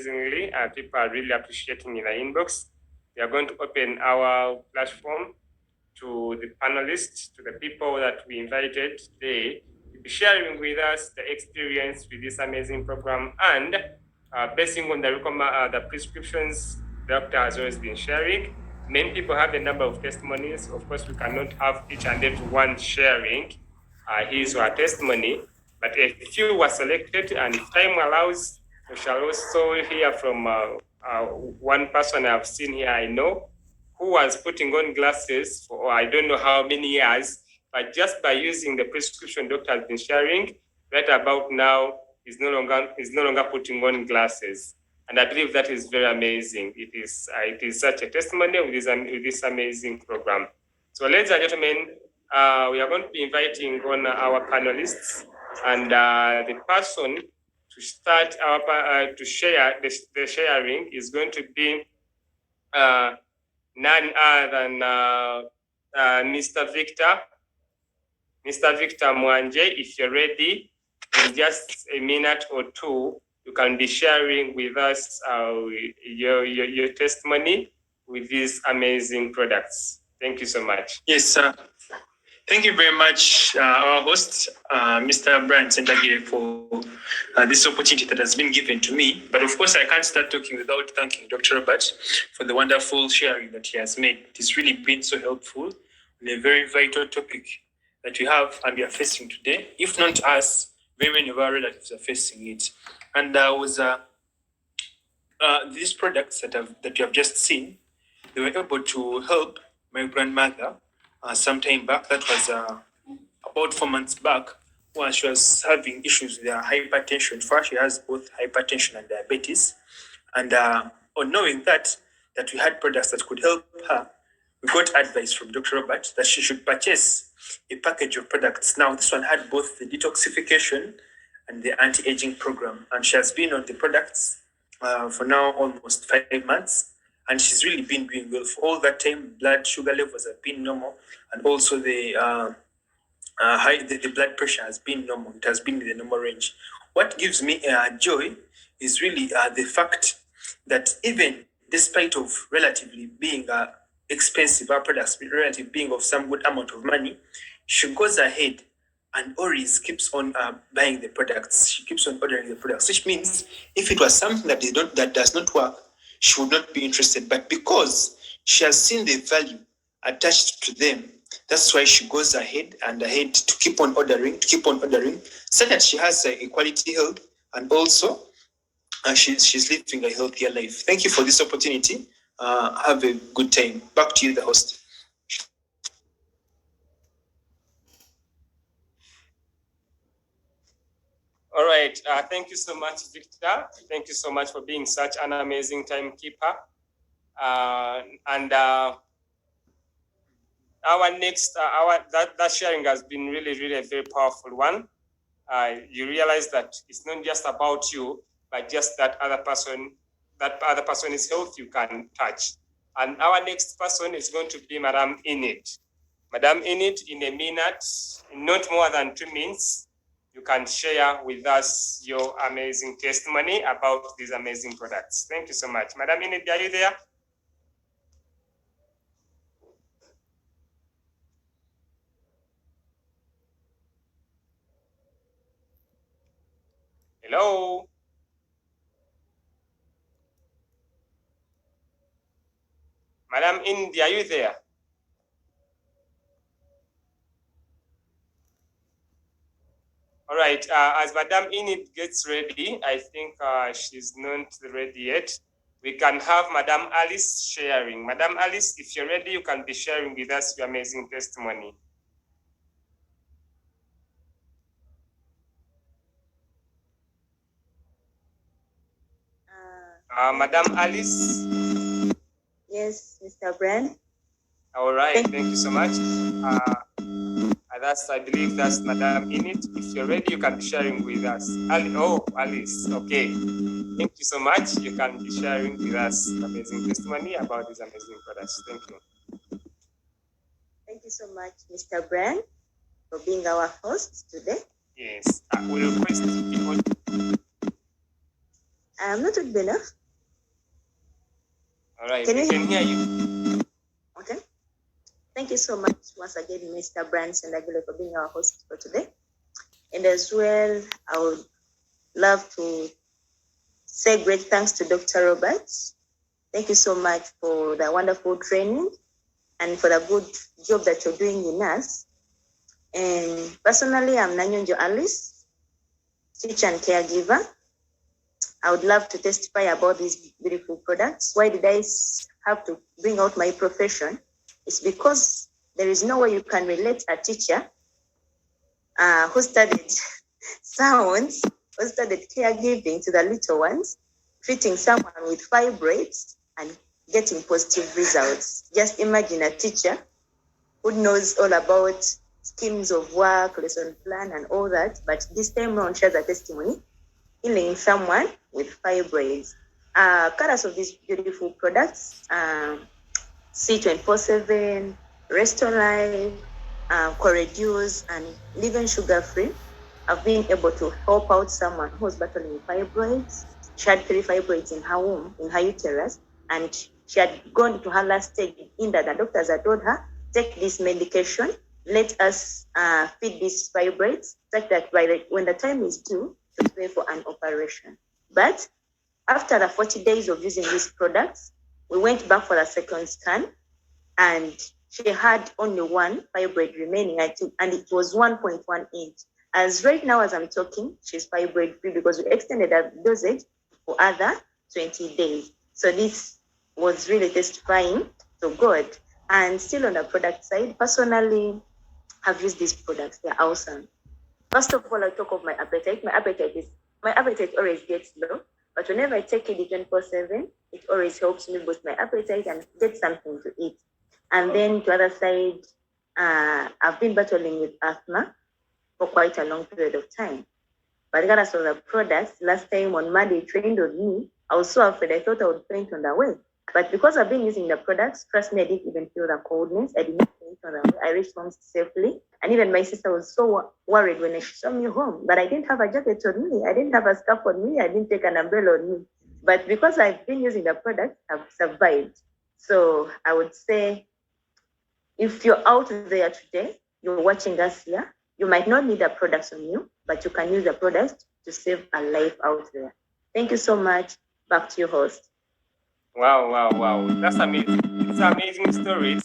amazingly. People are really appreciating in the inbox. We are going to open our platform to the panelists, to the people that we invited today to be sharing with us the experience with this amazing program and basing on the prescriptions the doctor has always been sharing. Many people have a number of testimonies. Of course, we cannot have each and every one sharing his or her testimony, but a few were selected, and if time allows, we shall also hear from one person I've seen here, I know, who was putting on glasses for I don't know how many years, but just by using the prescription doctor has been sharing, right about now is no longer putting on glasses. And I believe that is very amazing. It is such a testimony with this amazing program. So, ladies and gentlemen, we are going to be inviting on our panelists, and the person to start to share the sharing is going to be none other than Mr. Victor. Mr. Victor Mwanje, if you're ready, in just a minute or two, you can be sharing with us your testimony with these amazing products. Thank you so much. Yes, sir. Thank you very much, our host, Mr. Brian Sendagire, for this opportunity that has been given to me. But of course, I can't start talking without thanking Dr. Robert for the wonderful sharing that he has made. It has really been so helpful on a very vital topic that we have and we are facing today. If not us, very many of our relatives are facing it. And these products that you have just seen, they were able to help my grandmother some time back. That was about 4 months back, when she was having issues with her hypertension. First, she has both hypertension and diabetes. And on knowing that we had products that could help her, we got advice from Dr. Robert that she should purchase a package of products. Now, this one had both the detoxification and the anti-aging program. And she has been on the products for now almost 5 months. And she's really been doing well. For all that time, blood sugar levels have been normal. And also the blood pressure has been normal. It has been in the normal range. What gives me joy is really the fact that even despite of relatively being expensive, our products relatively being of some good amount of money, she goes ahead and always keeps on buying the products. She keeps on ordering the products, which means if it was something that does not work, she would not be interested. But because she has seen the value attached to them, that's why she goes ahead to keep on ordering, so that she has a quality health, and also she's living a healthier life. Thank you for this opportunity. Have a good time. Back to you, the host. All right. Thank you so much, Victor. Thank you so much for being such an amazing timekeeper. Our next, that sharing has been really, really a very powerful one. You realize that it's not just about you, but just that other person is health you can touch. And our next person is going to be Madam Enid. Madam Enid, in a minute, not more than 2 minutes, you can share with us your amazing testimony about these amazing products. Thank you so much. Madam Enid, are you there? Hello? Madam Enid, are you there? All right, as Madam Enid gets ready, I think she's not ready yet. We can have Madam Alice sharing. Madam Alice, if you're ready, you can be sharing with us your amazing testimony. Madam Alice? Yes, Mr. Brian. All right, thank you so much. I believe that's Madam Enid. If you're ready, you can be sharing with us. Alice, okay. Thank you so much. You can be sharing with us amazing testimony about these amazing products. Thank you. Thank you so much, Mr. Brian, for being our host today. Yes, we request people. I'm not good enough. All right, Can we you can hear you. Okay. Thank you so much once again, Mr. Branson Aguilera, for being our host for today. And as well, I would love to say great thanks to Dr. Roberts. Thank you so much for the wonderful training and for the good job that you're doing in us. And personally, I'm Nanyonjo Alice, teacher and caregiver. I would love to testify about these beautiful products. Why did I have to bring out my profession? It's because there is no way you can relate a teacher who studied sounds, who studied caregiving to the little ones, treating someone with fibroids and getting positive results. Just imagine a teacher who knows all about schemes of work, lesson plan, and all that, but this time around shares a testimony healing someone with fibroids. Colors of these beautiful products, C24/7, Restolife, Correduce, and Living Sugar Free, have been able to help out someone who's battling fibroids. She had 3 fibroids in her womb, in her uterus, and she had gone to her last stage in that the doctors had told her, take this medication, let us feed these fibroids, such that when the time is due, to pay for an operation. But after the 40 days of using these products, we went back for the second scan, and she had only 1 fibroid remaining, I think, and it was 1.18. As right now, as I'm talking, she's fibroid free because we extended her dosage for other 20 days. So this was really testifying to God. And still on the product side, personally, I've used these products. They're awesome. First of all, I'll talk of my appetite. My appetite always gets low, but whenever I take it 24/7, it always helps me boost my appetite and get something to eat. And then to the other side, I've been battling with asthma for quite a long period of time. But regardless of the products, last time on Monday it rained on me. I was so afraid, I thought I would faint on the way. But because I've been using the products, trust me, I didn't even feel the coldness. I didn't faint on the way. I reached home safely. And even my sister was so worried when she saw me home. But I didn't have a jacket on me. I didn't have a scarf on me. I didn't take an umbrella on me. But because I've been using the products, I've survived. So I would say, if you're out there today, you're watching us here, you might not need the products on you, but you can use the products to save a life out there. Thank you so much. Back to your host. Wow. That's amazing. It's amazing stories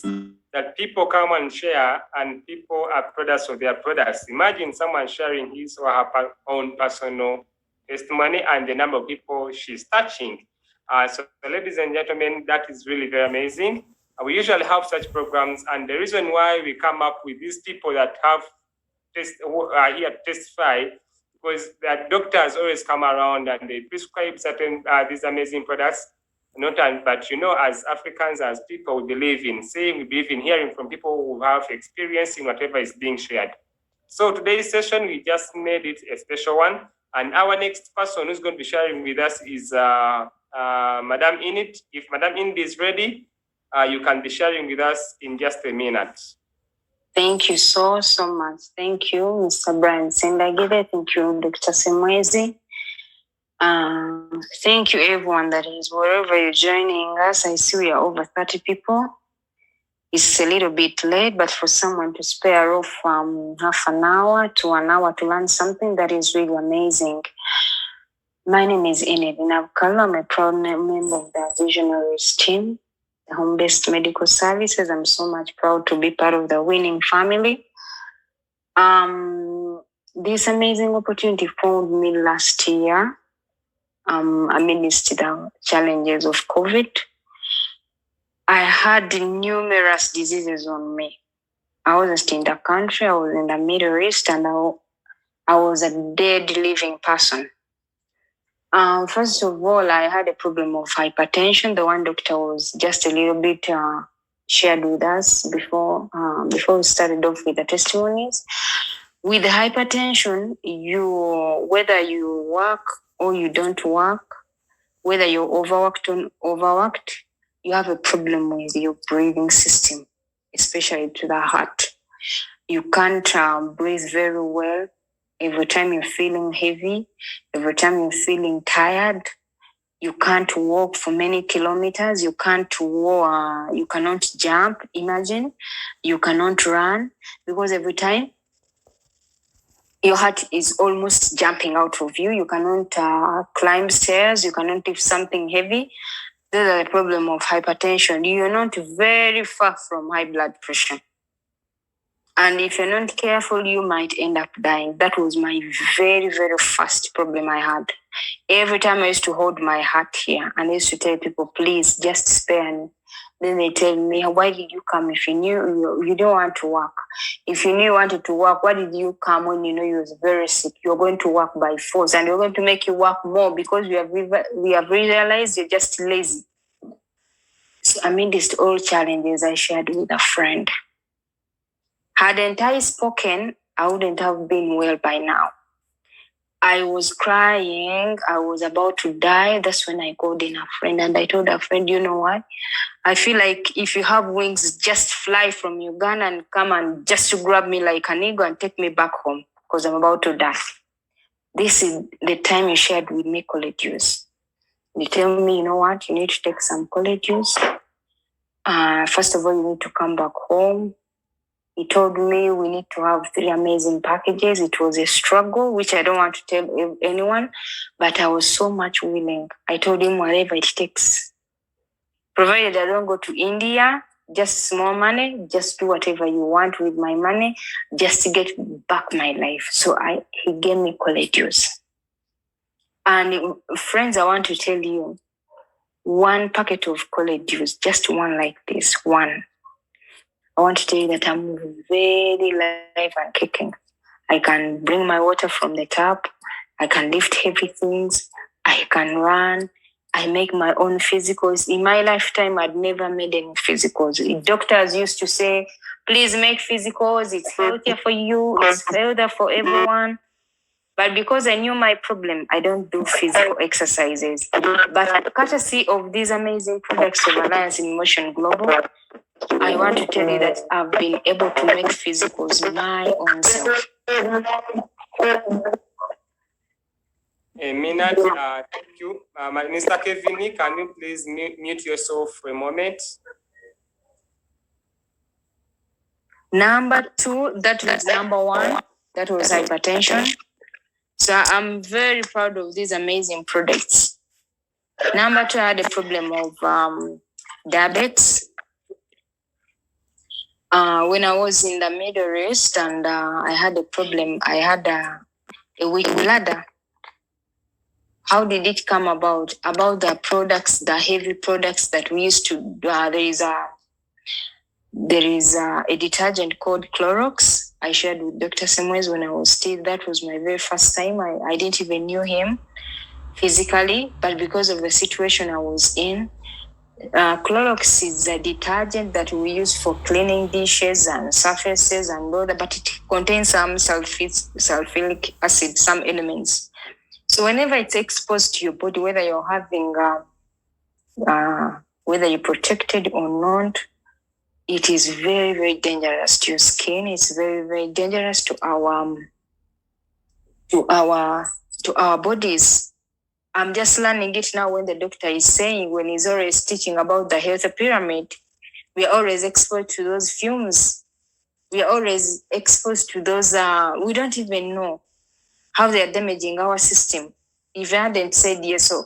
that people come and share, and people are products of their products. Imagine someone sharing his or her own personal testimony and the number of people she's touching. So ladies and gentlemen, that is really very amazing. We usually have such programs, and the reason why we come up with these people that who are here to testify, because the doctors always come around and they prescribe certain these amazing products. But as Africans, as people, we believe in seeing, we believe in hearing from people who have experience in whatever is being shared. So today's session, we just made it a special one. And our next person who's going to be sharing with us is Madam Enid. If Madam Enid is ready, you can be sharing with us in just a minute. Thank you so much. Thank you, Mr. Branson Aguilera. Thank you, Dr. Simwezi. Thank you, everyone that is wherever you're joining us. I see we are over 30 people. It's a little bit late, but for someone to spare off half an hour to an hour to learn something, that is really amazing. My name is Enid Nabukala. I'm a proud member of the Visionaries team, the home-based medical services. I'm so much proud to be part of the winning family. This amazing opportunity found me last year amidst the challenges of COVID. I had numerous diseases on me. I wasn't in the country, I was in the Middle East, and I was a dead living person. First of all, I had a problem of hypertension. The one doctor was just a little bit shared with us before we started off with the testimonies. With hypertension, whether you work or you don't work, whether you're overworked or overworked, you have a problem with your breathing system, especially to the heart. You can't breathe very well. Every time you're feeling heavy, every time you're feeling tired, You can't walk for many kilometers. You can't walk, you cannot jump, imagine. You cannot run because every time your heart is almost jumping out of you. You cannot climb stairs. You cannot lift something heavy. Those are the problem of hypertension. You're not very far from high blood pressure. And if you're not careful, you might end up dying. That was my very, very first problem I had. Every time I used to hold my heart here and I used to tell people, please just spare me. Then they tell me, why did you come if you knew you don't want to work? If you knew you wanted to work, why did you come when you know you was very sick? You're going to work by force and we're going to make you work more because we have realized you're just lazy. So amidst all challenges, I shared with a friend. Hadn't I spoken, I wouldn't have been well by now. I was crying. I was about to die. That's when I called in a friend and I told a friend, you know what? I feel like if you have wings, just fly from Uganda and come and just to grab me like an eagle and take me back home because I'm about to die. This is the time you shared with me college juice. You tell me, you know what? You need to take some college juice. First of all, you need to come back home. He told me we need to have 3 amazing packages. It was a struggle, which I don't want to tell anyone, but I was so much willing. I told him whatever it takes. Provided I don't go to India, just small money, just do whatever you want with my money, just to get back my life. So he gave me college juice. And friends, I want to tell you, 1 packet of college juice, just one like this, one. I want to tell you that I'm very live and kicking. I can bring my water from the tap. I can lift heavy things. I can run. I make my own physicals. In my lifetime, I'd never made any physicals. Doctors used to say, please make physicals. It's healthier for you. It's healthier for everyone. But because I knew my problem, I don't do physical exercises. But courtesy of these amazing products of Alliance in Motion Global, I want to tell you that I've been able to make physicals my own self. Minat, thank you. Mr. Kevin, can you please mute yourself for a moment? Number 2, that was number 1. That was hypertension. So I'm very proud of these amazing products. Number 2, I had a problem of diabetes. When I was in the Middle East and I had a problem, I had a weak bladder. How did it come about? About the products, the heavy products that we used to do. There is a detergent called Clorox. I shared with Dr. Semwez when I was still. That was my very first time. I didn't even know him physically, but because of the situation I was in, Clorox is a detergent that we use for cleaning dishes and surfaces and all that, but it contains some sulfuric acid, some elements. So whenever it's exposed to your body, whether you're having, whether you're protected or not, it is very, very dangerous to your skin. It's very, very dangerous to our bodies. I'm just learning it now when the doctor is saying, when he's always teaching about the health pyramid, we are always exposed to those fumes. We are always exposed to those, we don't even know how they are damaging our system. If I hadn't said yes, so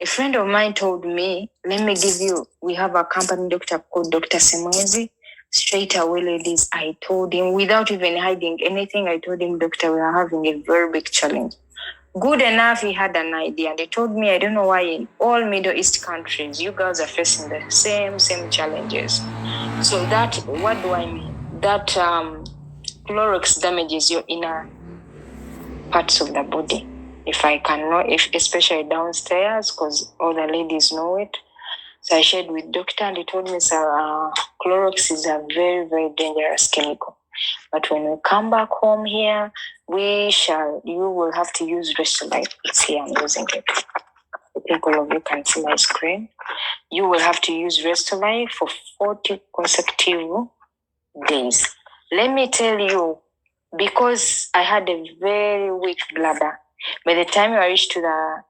a friend of mine told me, let me give you, we have a company doctor called Dr. Semwezi. Straight away, ladies, I told him, without even hiding anything, I told him, doctor, we are having a very big challenge. Good enough, he had an idea. And he told me, I don't know why in all Middle East countries, you girls are facing the same challenges. So that, what do I mean? That Clorox damages your inner parts of the body. If I cannot, especially downstairs, because all the ladies know it. So I shared with doctor and he told me, Clorox is a very, very dangerous chemical. But when we come back home here, you will have to use Restolite. It's here, I'm using it. I think all of you can see my screen. You will have to use Restolite for 40 consecutive days. Let me tell you, because I had a very weak bladder, by the time I reached to the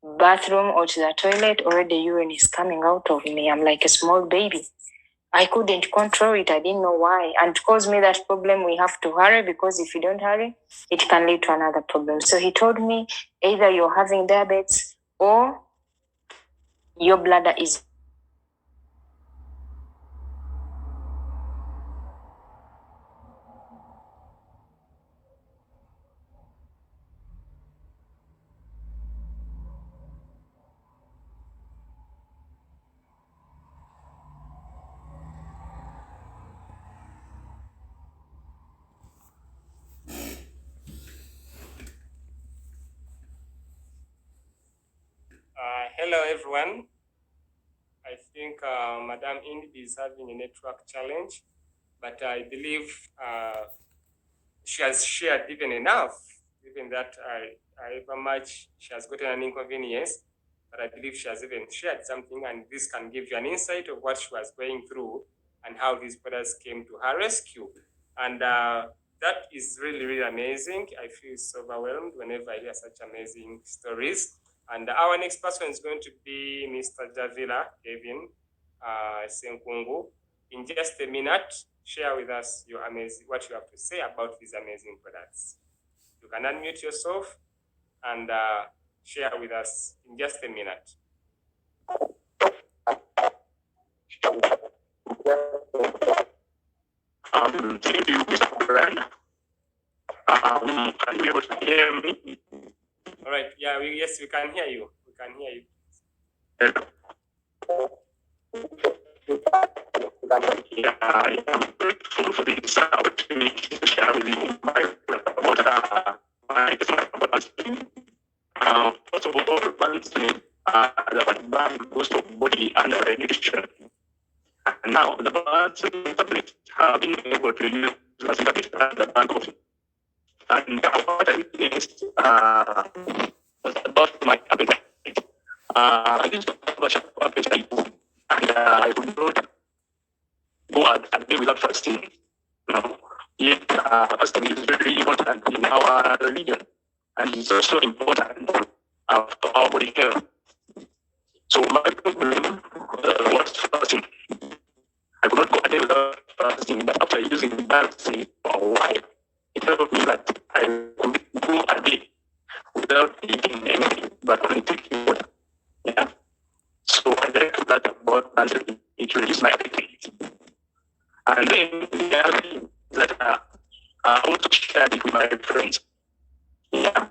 bathroom or to the toilet, already urine is coming out of me. I'm like a small baby. I couldn't control it. I didn't know why. And it caused me that problem. We have to hurry, because if you don't hurry, it can lead to another problem. So he told me either you're having diabetes or your bladder is. Hello, everyone. I think Madam Indy is having a network challenge, but I believe she has shared even enough, even that however much she has gotten an inconvenience, but I believe she has even shared something, and this can give you an insight of what she was going through and how these products came to her rescue. And that is really, really amazing. I feel so overwhelmed whenever I hear such amazing stories. And our next person is going to be Mr. Javila Kevin Senkungu. In just a minute, share with us your amazing, what you have to say about these amazing products. You can unmute yourself and share with us in just a minute. Thank you, Mr. Brian. Can you be able to hear me? All right. Yeah. Yes, we can hear you. We can hear you. Yeah, I am grateful for this opportunity to share with you my first of all, balancing the boost of body and nutrition. And now the balancing tablets have been able to use the bank of it. And what I witnessed was about my appetite. I used to have a sharp appetite, and I would not go out and day without fasting. No. Yet, fasting is very important in our religion, and it's also important for our body health. So my problem was fasting. I could not go a day without fasting, but after using fasting for a while, it helped me that I could go a day without eating anything, but only taking water. Yeah. So I like that about fasting. It reduced my appetite. And then the other thing that I also shared it with my friends. Yeah.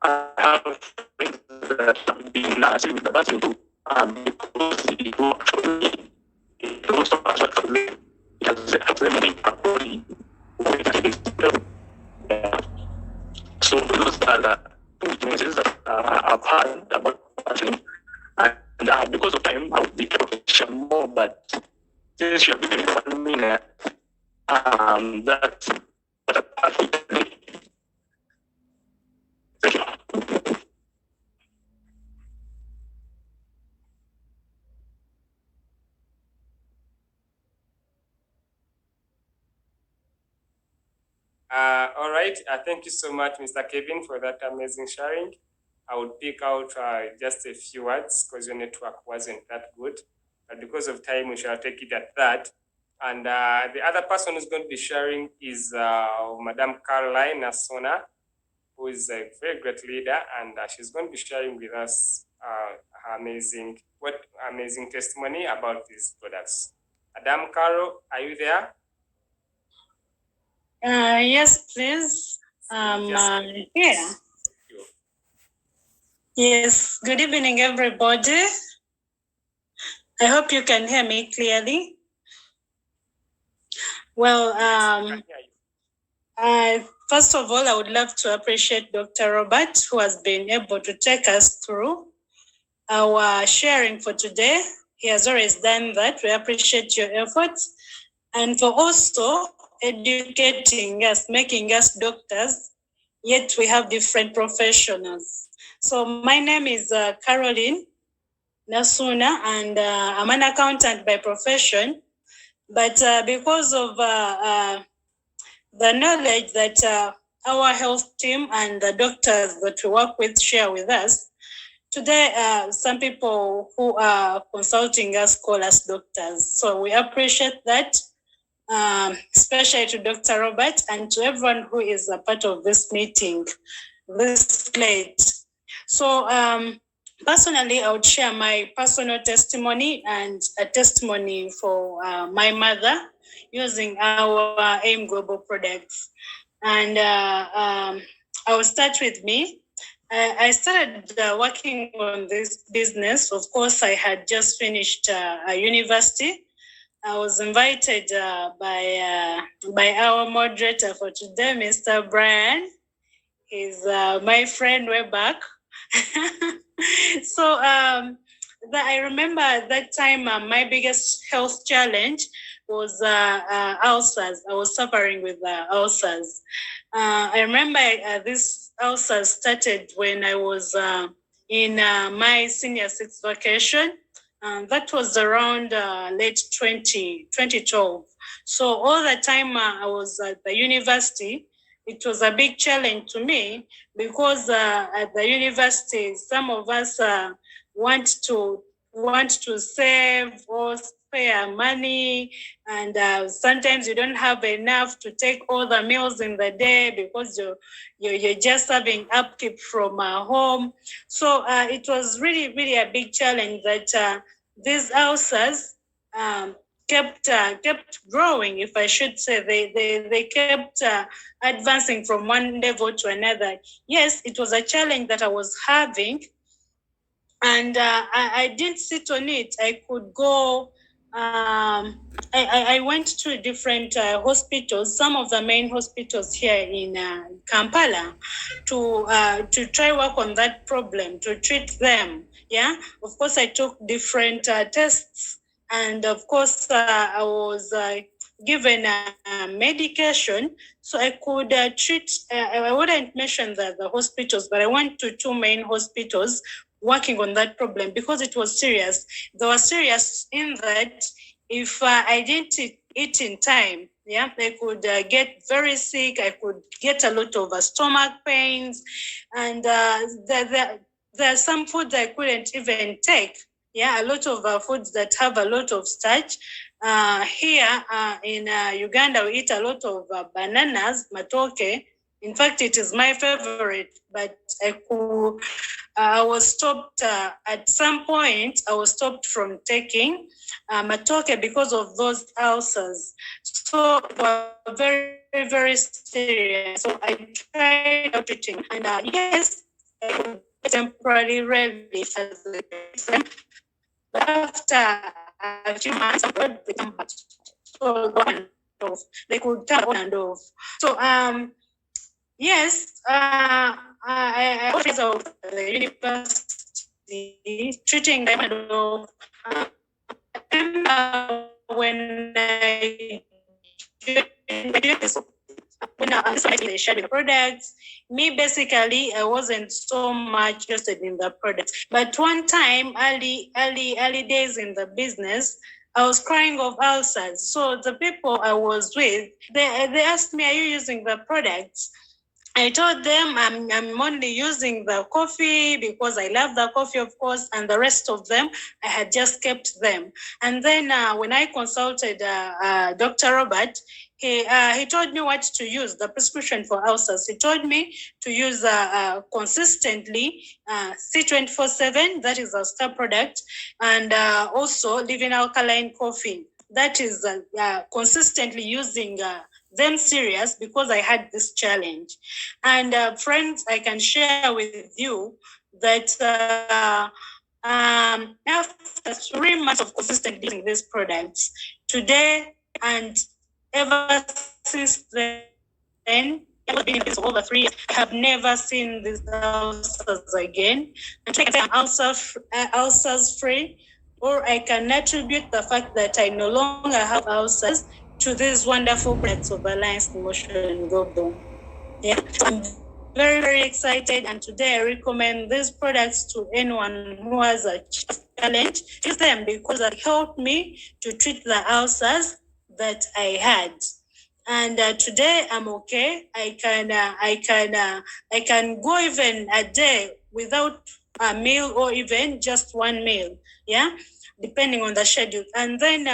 I have friends that have been nursing the fasting too. Because it will actually, it also actually, it has actually a body. Yeah. So those are the two witnesses that I've had about fasting. And because of time, I would be able to share more, but since you're giving 1 minute, that's what I think. Thank you. All right. Thank you so much, Mr. Kevin, for that amazing sharing. I would pick out just a few words because your network wasn't that good. But because of time, we shall take it at that. And the other person who's going to be sharing is Madam Caroline Nasona, who is a very great leader, and she's going to be sharing with us her amazing testimony about these products. Madam Caro, are you there? Yes, please. Yeah. Yes. Good evening, everybody. I hope you can hear me clearly. Well, first of all, I would love to appreciate Dr. Robert, who has been able to take us through our sharing for today. He has always done that. We appreciate your efforts. And for also educating us, making us doctors, yet we have different professionals. So my name is Caroline Nasuna, and I'm an accountant by profession. But because of the knowledge that our health team and the doctors that we work with share with us, today, some people who are consulting us call us doctors. So we appreciate that, especially to Dr. Robert and to everyone who is a part of this meeting this late. So personally, I would share my personal testimony and a testimony for my mother using our AIM Global products. And I will start with me. I started working on this business. Of course, I had just finished a university. I was invited by our moderator for today, Mr. Brian. He's my friend way back. So I remember at that time, my biggest health challenge was ulcers. I was suffering with ulcers. I remember this ulcers started when I was in my senior sixth vacation. That was around late 2012. So all the time I was at the university, it was a big challenge to me because at the university, some of us want to save or spare money, and sometimes you don't have enough to take all the meals in the day because you're just having upkeep from home. So it was really a big challenge that these ulcers kept growing, if I should say. They kept advancing from one level to another. Yes, it was a challenge that I was having, and I didn't sit on it. I could go. I went to different hospitals, some of the main hospitals here in Kampala, to try work on that problem, to treat them. Yeah, of course, I took different tests, and of course, I was given medication, so I could treat. I wouldn't mention the hospitals, but I went to two main hospitals working on that problem because it was serious. They were serious in that if I didn't eat in time, yeah, I could get very sick. I could get a lot of stomach pains, and there are some foods I couldn't even take. Yeah, a lot of foods that have a lot of starch. Here in Uganda, we eat a lot of bananas, matoke. In fact, it is my favorite, but I was stopped at some point. I was stopped from taking matoke because of those ulcers. So very serious. So I tried treating, and yes, I could temporarily relief as them. But after a few months, they come back. So on and off. They could turn on and off. So yes, I was of the university treating them and off. When I started the sharing products, me basically I wasn't so much interested in the products. But one time, early days in the business, I was crying of ulcers. So the people I was with, they asked me, "Are you using the products?" I told them I'm only using the coffee because I love the coffee, of course, and the rest of them, I had just kept them. And then when I consulted Dr. Robert, he told me what to use, the prescription for ulcers. He told me to use consistently C24/7, that is a star product, and also Living Alkaline Coffee. That is consistently using them serious because I had this challenge. And friends, I can share with you that after 3 months of consistently using these products, today and ever since then, I've been in this for over 3 years, I have never seen these ulcers again. And I can say I'm ulcers free, or I can attribute the fact that I no longer have ulcers to these wonderful products of Alliance Motion Global. Yeah, so I'm very excited, and today I recommend these products to anyone who has a challenge. Use them because it helped me to treat the ulcers that I had. And today I'm okay. I can go even a day without a meal or even just one meal, yeah, depending on the schedule. And then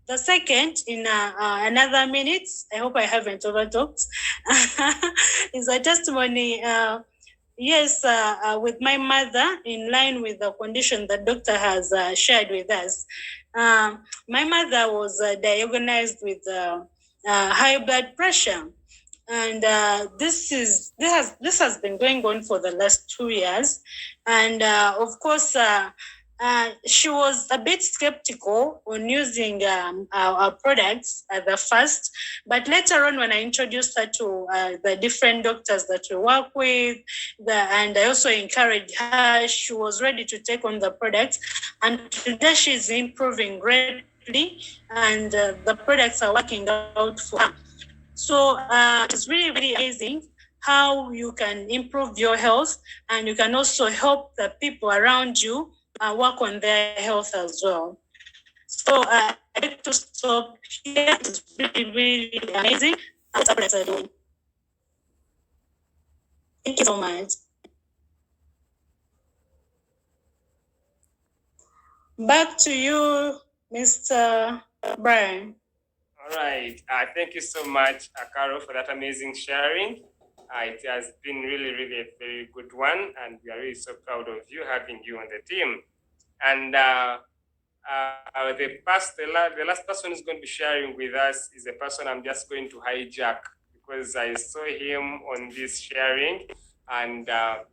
the second, in another minute, I hope I haven't overtalked, is a testimony. Yes, with my mother, in line with the condition the doctor has shared with us. My mother was diagnosed with high blood pressure, and this has been going on for the last 2 years, and of course. She was a bit skeptical on using our products at the first, but later on, when I introduced her to the different doctors that we work with, and I also encouraged her, she was ready to take on the products, and today she's improving greatly, and the products are working out for her. So it's really, really amazing how you can improve your health, and you can also help the people around you work on their health as well. So I'd like to stop here. It's really, really amazing. That's what I'm doing. Thank you so much. Back to you, Mr. Brian. All right. Thank you so much, Carol, for that amazing sharing. It has been really, really a very good one, and we are really so proud of you having you on the team. And the last person who's going to be sharing with us is a person I'm just going to hijack because I saw him on this sharing, and I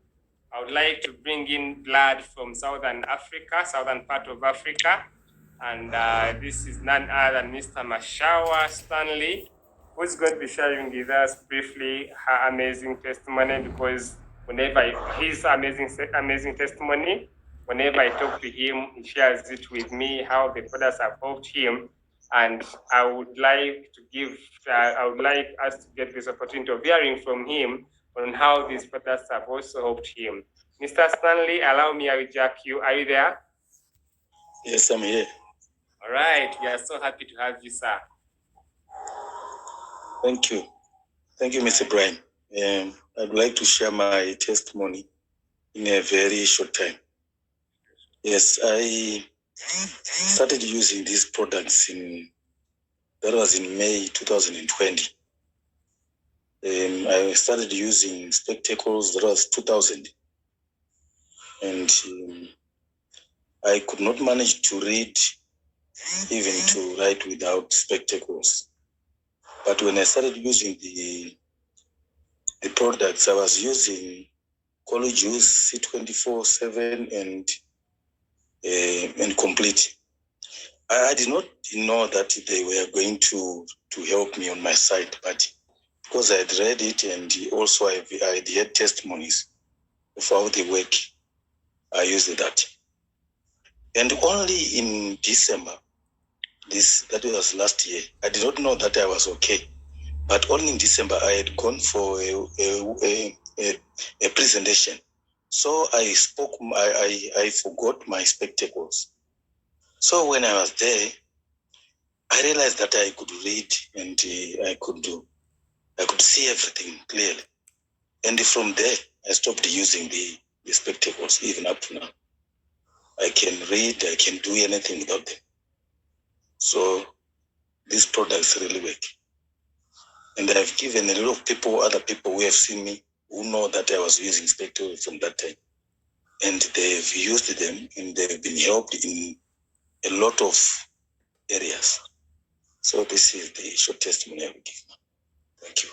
would like to bring in Vlad from southern part of Africa. And this is none other than Mr. Mashawa Stanley, who's going to be sharing with us briefly her amazing testimony, because his amazing testimony, whenever I talk to him, he shares it with me, how the products have helped him. And I would like us to get this opportunity of hearing from him on how these products have also helped him. Mr. Stanley, allow me, I will jack you. Are you there? Yes, I'm here. All right, we are so happy to have you, sir. Thank you. Thank you, Mr. Brian. I'd like to share my testimony in a very short time. Yes, I started using these products that was in May 2020. I started using spectacles, that was 2000. And I could not manage to read, even to write without spectacles. But when I started using the products, I was using Colojuice, C24/7, and Complete. I did not know that they were going to help me on my side, but because I had read it, and also I had testimonies of how they work, I used that. And only in December, that was last year, I did not know that I was okay. But only in December, I had gone for a presentation. So I forgot my spectacles. So when I was there, I realized that I could read, and I could see everything clearly. And from there, I stopped using the spectacles, even up to now. I can read, I can do anything without them. So these products really work. And I've given a lot of other people who have seen me, who know that I was using spectacles from that time. And they've used them, and they've been helped in a lot of areas. So this is the short testimony I will give now. Thank you.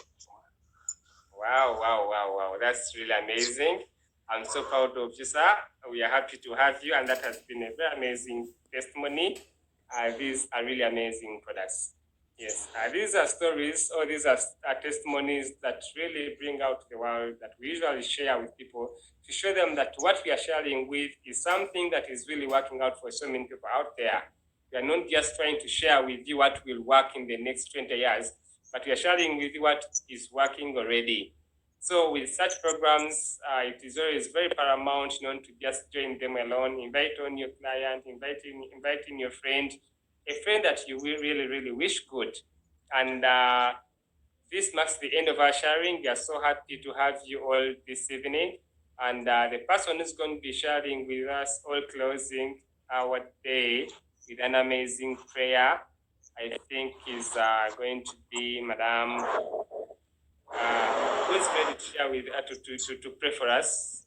Wow. That's really amazing. I'm so proud of you, sir. We are happy to have you, and that has been a very amazing testimony. These are really amazing products. Yes, these are stories, or these are testimonies that really bring out to the world, that we usually share with people to show them that what we are sharing with is something that is really working out for so many people out there. We are not just trying to share with you what will work in the next 20 years, but we are sharing with you what is working already. So with such programs, it is always very paramount not to just join them alone. Invite on your client, inviting your friend, a friend that you will really, really wish good. And this marks the end of our sharing. We are so happy to have you all this evening. And the person who's going to be sharing with us or closing our day with an amazing prayer, I think is going to be Madam, who's ready to share with to pray for us.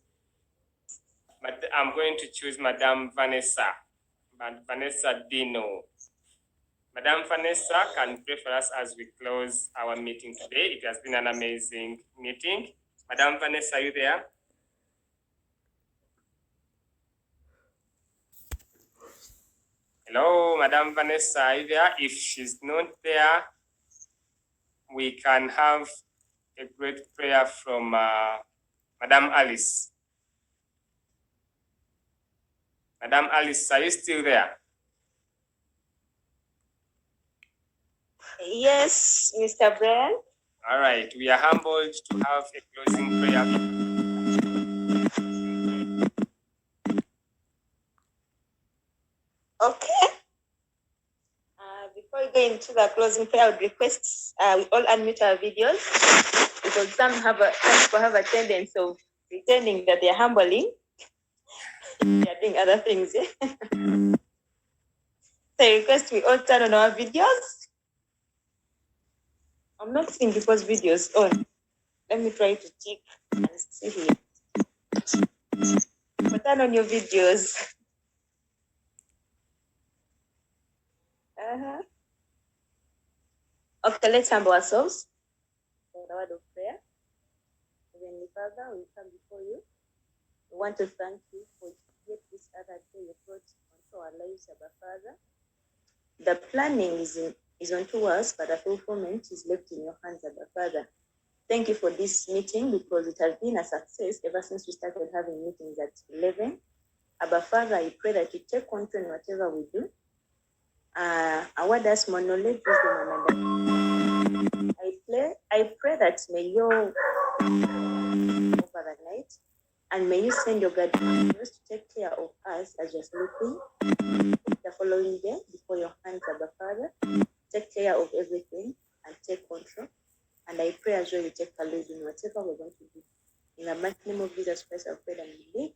But I'm going to choose Madam Vanessa Dino. Madam Vanessa can pray for us as we close our meeting today. It has been an amazing meeting. Madam Vanessa, are you there? Hello, Madam Vanessa, are you there? If she's not there, we can have a great prayer from Madam Alice. Madam Alice, are you still there? Yes, Mr. Brian. All right, we are humbled to have a closing prayer. Okay. Before we go into the closing prayer, I would request we all unmute our videos, because some people have a tendency of pretending that they are humbling. They are doing other things. Yeah? So I request we all turn on our videos. I'm not seeing people's videos on. Let me try to check and see here. But turn on your videos. Okay, let's humble ourselves for the word of prayer. Heavenly Father, we come before you. We want to thank you for yet this other day you brought onto our lives, Abba Father. The planning is onto us, but the fulfillment is left in your hands, Abba Father. Thank you for this meeting, because it has been a success ever since we started having meetings at 11. Abba Father, I pray that you take control in whatever we do. Award us more knowledge, wisdom, and understanding. I pray that may you over the night, and may you send your guardians to take care of us as you're sleeping the following day before your hands, Abba Father. Take care of everything and take control. And I pray as well you take the lead in whatever we're going to do. In the mighty name of Jesus Christ, I pray and believe.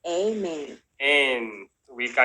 Amen. And we can